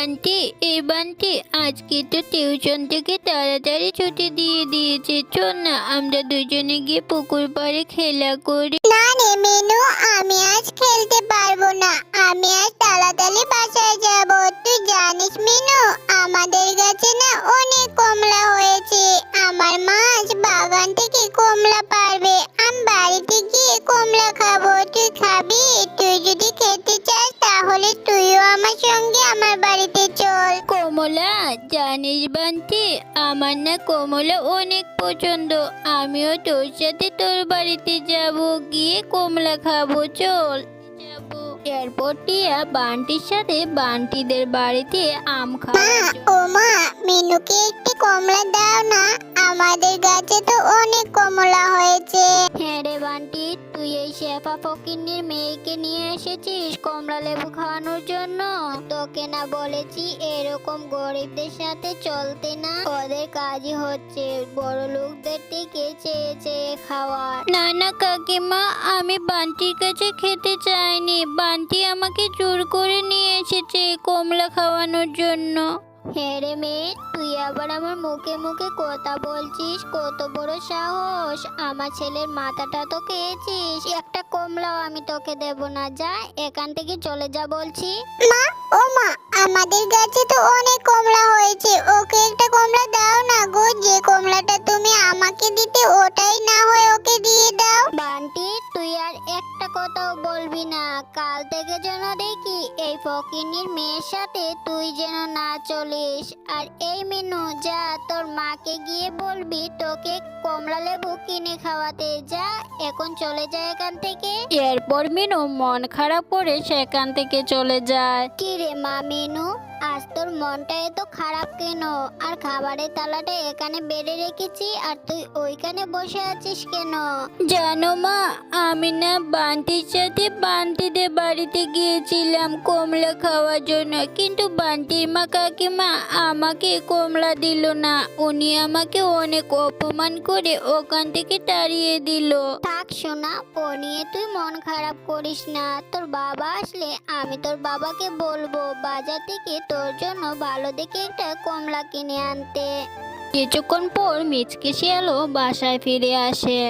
Aunty, এই বান্টি আজকে তো টিউশন থেকে তাড়াতাড়ি ছুটি দিয়ে দিয়েছে। চল না আমরা দুজনে গিয়ে পুকুর পাড়ে খেলা করি। না রে মিনু, আমি আজ খেলতে পারবো না। আমি আজ তাড়াতাড়ি বাসায় যাব। তুই জানিস মিনু, আমাদের গাছে না অনেক কমলা হয়েছে। আমার মা আজ বাগান থেকে কমলা পারবে। আমি বাড়িতে গিয়ে কমলা খাবো। তুই খাবি? তুই যদি খেতে চাস তাহলে তুইও আমার সঙ্গে আমার বাড়িতে চল। কমলা, জানিস বান্টি, আমার না কমলা অনেক পছন্দ। আমিও তোর সাথে তোর বাড়িতে যাব, গিয়ে কমলা খাবো। চল যাবো। এরপর টিয়া বান্টির সাথে বান্টিদের বাড়িতে আম মা, খাওয়া। ও মা, মিনুকে একটি কমলা দাও না। আমাদের গাছে তো অনেক কমলা হয়েছে। হ্যাঁ রে বান্টি, তুই এই শেফা ফকিন্নির মেয়েকে নিয়ে এসেছিস কমলা লেবু খাওয়ানোর জন্য। তোকে না বলেছি এরকম গরিবদের সাথে চলতে না? ওদের কাজই হচ্ছে বড় লোকদের থেকে চেয়ে চেয়ে খাওয়া। না না কাকিমা, আমি বান্টির কাছে খেতে চাইনি। বান্টি আমাকে জোর করে নিয়ে এসেছে কমলা খাওয়ানোর জন্য। হ্যাঁ রে মেয়ে, তুই আবার আমার মুখে মুখে কথা বলছিস? কত বড় সাহস! আমার ছেলের মাথাটা তো খেয়েছিস। একটা কমলাও আমি তোকে দেব না। যা এখান থেকে চলে যা বলছি। মা, ও মা, আমাদের গাছে তো অনেক কমলা হয়েছে। ওকে একটা কমলা দাও না গো। যে কমলাটা তুমি আমাকে দিতে ওটাই না হয় ওকে দিয়ে দাও। বান্টি, তুই আর একটা কথাও বলবি না। কাল থেকে যেন দেখি এই ফকিন্নির মেয়ের সাথে তুই যেন না চলিস। আর এই মিনু, যা তোর মাকে গিয়ে বলবি তোকে কমলা লেবু কিনে খাওয়াতে। যা এখন চলে যায় এখান থেকে। এরপর মিনু মন খারাপ করে সেখান থেকে চলে যায়। কি রে মা মিনু, আজ তোর মনটা এত খারাপ কেন? আর খাবারের তালাটা এখানে বেড়ে রেখেছি আর তুই ওইখানে বসে আছিস কেন? জানো মা, আমি না বান্টির সাথে বান্টিদের বাড়িতে গিয়েছিলাম কমলা খাওয়ার জন্য, কিন্তু বান্টির মা কাকিমা আমাকে কমলা দিল না। উনি আমাকে অনেক অপমান করে ওখান থেকে তাড়িয়ে দিল। থাক সোনা, ও নিয়ে তুই মন খারাপ করিস না। তোর বাবা আসলে আমি তোর বাবাকে বলবো বাজার থেকে তোর জন্য ভালো দেখে একটা কমলা কিনে আনতে। কিছুক্ষণ পর মিচকে শিয়ালও বাসায় ফিরে আসে।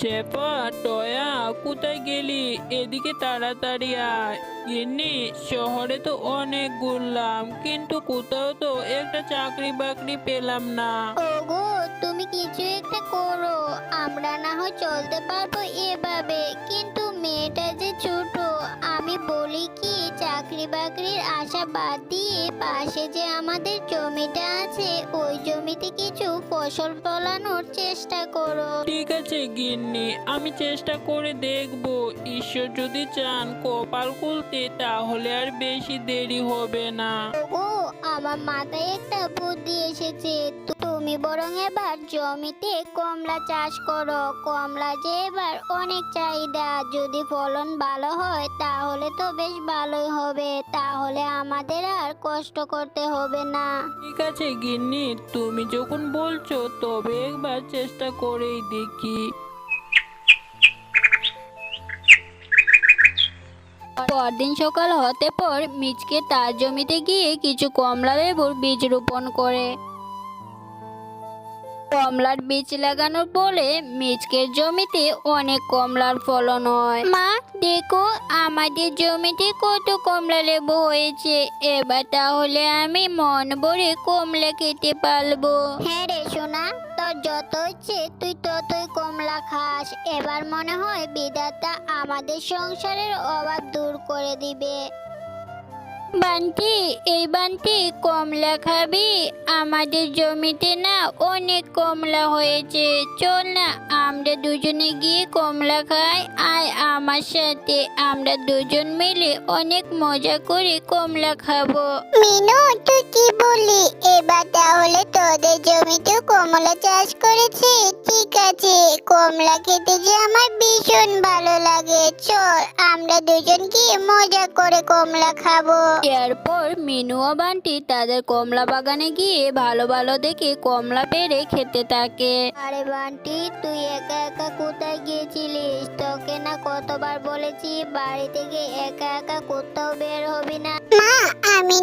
শেফা, টয়া, কোথায় গেলি? এদিকে তাড়াতাড়ি আয়। গিন্নি, শহরে তো অনেক ঘুরলাম, কিন্তু কোথাও তো একটা চাকরি বাকরি পেলাম না। ওগো, তুমি কিছু একটা করো। আমরা না হয় চলতে পারবো এভাবে, কিন্তু মেয়েটা যে ছোট। আমি বলি কি, চাকরি বাকরির আশা বাদ দিয়ে পাশে যে আমাদের জমিটা আছে ওই জমিতে কিছু ফসল ফলানোর চেষ্টা করো। ঠিক আছে গিন্নি, আমি চেষ্টা করে দেখবো। ঈশ্বর যদি চান কপাল খুলতে, তাহলে আর বেশি দেরি হবে না। ও, আমার মাথায় একটা বুদ্ধি এসেছে। তুমি বরং এবার জমিতে কমলা চাষ করো। কমলা যে এবার অনেক চাহিদা। যদি ফলন ভালো হয় তাহলে তো বেশ ভালোই হবে। তাহলে আমাদের আর কষ্ট করতে হবে না। ঠিক আছে গিন্নি, তুমি যখন বলছো তবে একবার চেষ্টা করেই দেখি। পরদিন সকাল হতে পর মিচকে তার জমিতে গিয়ে কিছু কমলা লেবুর বীজ রোপণ করে। কমলার বীজ লাগানোর ফলে মিচকের জমিতে অনেক কমলার ফলন হয়। মা দেখো, আমাদের জমিতে কত কমলা লেবু হয়েছে। এবার তাহলে আমি মন ভরে কমলা খেতে পারবো। হ্যাঁ রে সোনা, তোর যত ইচ্ছে তুই ততই কমলা খাস। এবার মনে হয় বিধাতা আমাদের সংসারের অভাব দূর করে দিবে। বান্টি, এই বান্টি, কমলা খাবি? আমাদের জমিতে না অনেক কমলা হয়েছে। চল না আমরা দুজনে গিয়ে কমলা খাই। আয় আমার সাথে, আমরা দুজন মিলে অনেক মজা করে কমলা খাবো। মিনু, তুই কি বললি? এবার তাহলে তোদের জমিতে কমলা চাষ করেছে? ঠিক আছে, কমলা খেতে যে আমার ভীষণ ভালো লাগে। চল আমরা দুজন গিয়ে মজা করে কমলা খাবো। এরপর মিনু ও বান্টি তাদের কমলা বাগানে গিয়ে ভালো ভালো দেখে কমলা পেড়ে খেতে থাকে। আরে বান্টি, তুই একা একা কোথায় গিয়েছিলিস? তোকে না কতবার বলেছি বাড়ি থেকে একা একা কোথাও বের হবি না। মা, আমি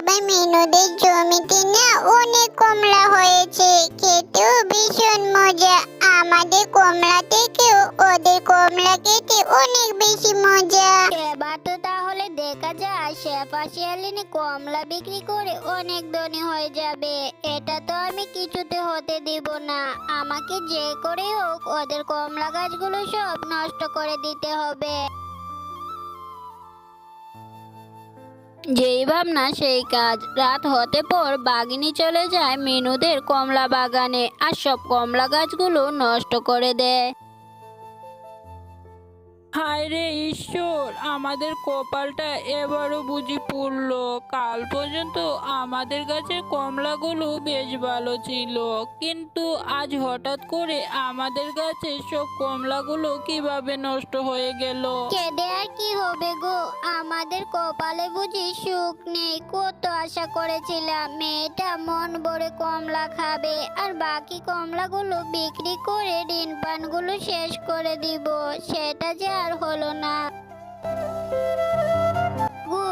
এবার মিনুদের জমিতে না অনেক কমলা হয়েছে, খেতেও ভীষণ মজা। আমাদের কমলা থেকেও ওদের কমলা খেতে অনেক বেশি মজা। এবার তো তাহলে দেখা যায় শেফা শিয়ালিনী কমলা বিক্রি করে অনেক ধনী হয়ে যাবে। এটা তো আমি কিছুতে হতে দিব না। আমাকে যে করে হোক ওদের কমলা গাছগুলো সব নষ্ট করে দিতে হবে। যেই ভাবনা সেই কাজ। রাত হতে পর বাঘিনী চলে যায় মিনুদের কমলা বাগানে আর সব কমলা গাছগুলো নষ্ট করে দেয়। হায় রে ঈশ্বর, আমাদের কপালটা এবারও বুঝি পুড়লো। কাল পর্যন্ত আমাদের গাছের কমলাগুলো বেশ ভালো ছিল, কিন্তু আজ হঠাৎ করে আমাদের গাছের সব কমলাগুলো কিভাবে নষ্ট হয়ে গেল। কেঁদে আর কি হবে গো, আমাদের কপালে বুঝি সুখ নেই। কত আশা করেছিলাম মেয়েটা মন ভরে কমলা খাবে আর বাকি কমলাগুলো বিক্রি করে ঋণ পানগুলো শেষ করে দিব, সেটা যে আর হলো না। গো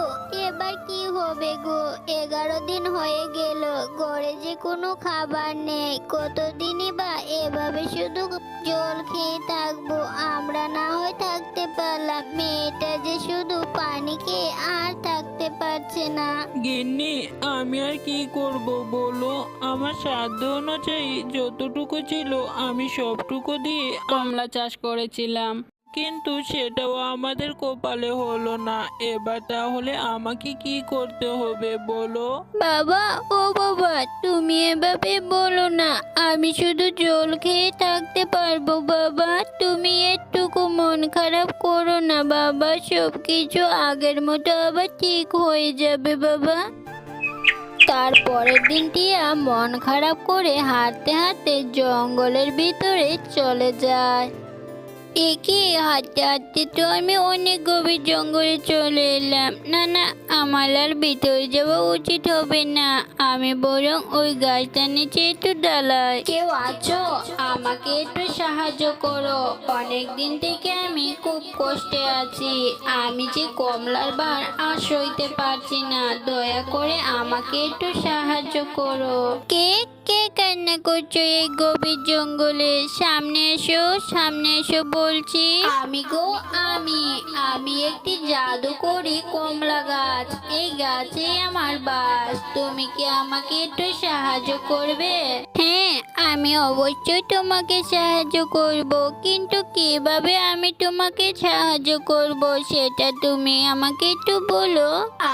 এবার কি হবে গো, 11 দিন হয়ে গেল, ঘরে যে কোনো খাবার নেই। কতদিনই বা এভাবে শুধু জল খেয়ে থাকবো। আমরা না হয় থাকতে পারলাম, মেয়েটা যে শুধু পানি খেয়ে আর থাকতে পারছে না। গিন্নি, আমি আর কি করব বলো? আমার সাধ্য অনুযায়ী যতটুকু ছিল আমি সবটুকু দিয়ে কমলা চাষ করেছিলাম, কিন্তু সেটাও আমাদের কপালে হলো না। এবার তাহলে আমাকে কি করতে হবে বলো? বাবা, ও বাবা, তুমি এভাবে বলো না। আমি শুধু জল খেয়ে থাকতে পারবো বাবা। তুমি একটুকু মন খারাপ করো না বাবা, সব কিছু আগের মতো আবার ঠিক হয়ে যাবে বাবা। তারপরের দিন টিয়া মন খারাপ করে হাঁটতে হাঁটতে জঙ্গলের ভিতরে চলে যায়। একে হাঁটতে হাঁটতে তো আমি অনেক গভীর জঙ্গলে চলে এলাম। না না, আমার আর ভিতরে যাওয়া উচিত হবে না। আমি বরং ওই গাছটার নিচে একটু দাঁড়াই। কেউ আছো? আমাকে একটু সাহায্য করো। অনেক দিন থেকে আমি খুব কষ্টে আছি। আমি যে কমলার ভার আর সইতে পারছি না। দয়া করে আমাকে একটু সাহায্য করো। কে কে কান্না করছো এই গভীর জঙ্গলে? সামনে এসো, সামনে এসো বলছি। আমি গো, আমি একটি জাদুকরি কমলা গাছ। এই গাছে আমার বাস। তুমি কি আমাকে একটু সাহায্য করবে? হ্যাঁ, আমি অবশ্যই তোমাকে সাহায্য করব, কিন্তু কিভাবে আমি তোমাকে সাহায্য করব সেটা তুমি আমাকে একটু বলো।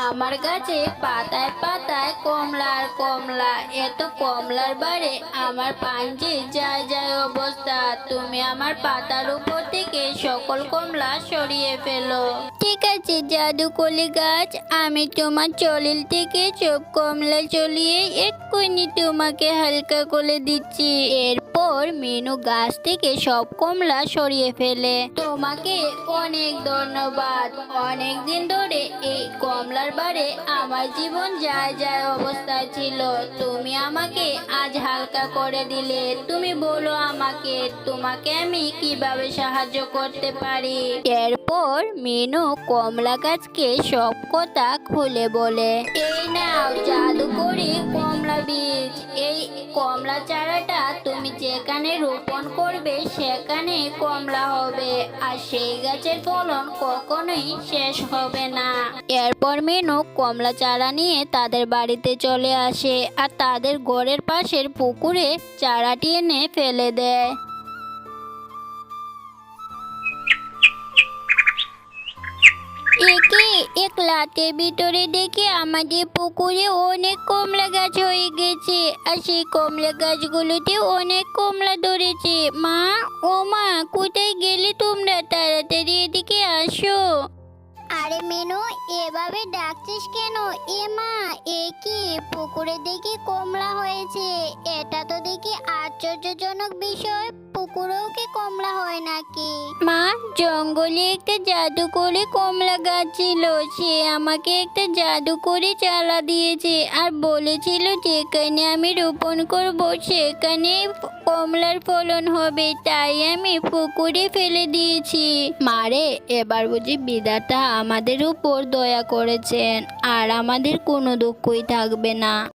আমার গাছে পাতায় পাতায় কমলা আর কমলা, এত কমলার বারে আমার পাঞ্জে যায় যায় অবস্থা। তুমি আমার পাতার উপর থেকে সকল কমলা সরিয়ে ফেলো। ঠিক আছে জাদুকলি গাছ, আমি তোমার চলিল থেকে সব কমলা চলিয়ে এক্ষুনি তোমাকে হালকা করে দিচ্ছি। এরপর মিনু গাছ থেকে সব কমলা সরিয়ে ফেলে। তোমাকে অনেক ধন্যবাদ। অনেক দিন ধরে এই কমলার বারে আমার জীবন যায় যায় অবস্থায় ছিল, তুমি আমাকে আজ হালকা করে দিলে। তুমি বলো আমাকে, তোমাকে আমি কিভাবে সাহায্য করতে পারি? এরপর মিনু কমলা গাছকে সব কথা খুলে বলে। এই নাও জাদুকরি কমলা বীজ। এই কমলা চারাটা তুমি যেখানে রোপণ করবে সেখানে কমলা হবে, আর সেই গাছের ফলন কখনোই শেষ হবে না। এরপর মিনু কমলা চারা নিয়ে তাদের বাড়িতে চলে আসে আর তাদের ঘরের পাশের পুকুরে চারাটি এনে ফেলে দেয়। একে এক লাটের ভিতরে দেখে আমাদের পুকুরে অনেক কমলা গাছ হয়ে গেছে, আর সেই কমলা গাছগুলোতে অনেক কমলা ধরেছে। মা, ও মা, কোথায় গেলে তোমরা? তাড়াতাড়ি এদিকে আসো। আরে মিনু, এভাবে ডাকছিস কেন? এ মা, এ কি পুকুরে দেখি কমলা হয়েছে? এটা তো দেখি আশ্চর্যজনক বিষয়। পুকুরেও কি কমলা হয় নাকি? মা, জঙ্গলে একটা জাদু করে কমলা গাছ ছিল। সে আমাকে একটা জাদু করে চারা দিয়েছে আর বলেছিল যেখানে আমি রোপণ করব সেখানে কমলার ফলন হবে, তাই আমি পুকুরে ফেলে দিয়েছি। মারে, এবার বুঝি বিধাতা আমাদের উপর দয়া করেছেন আর আমাদের কোনো দুঃখই থাকবে না।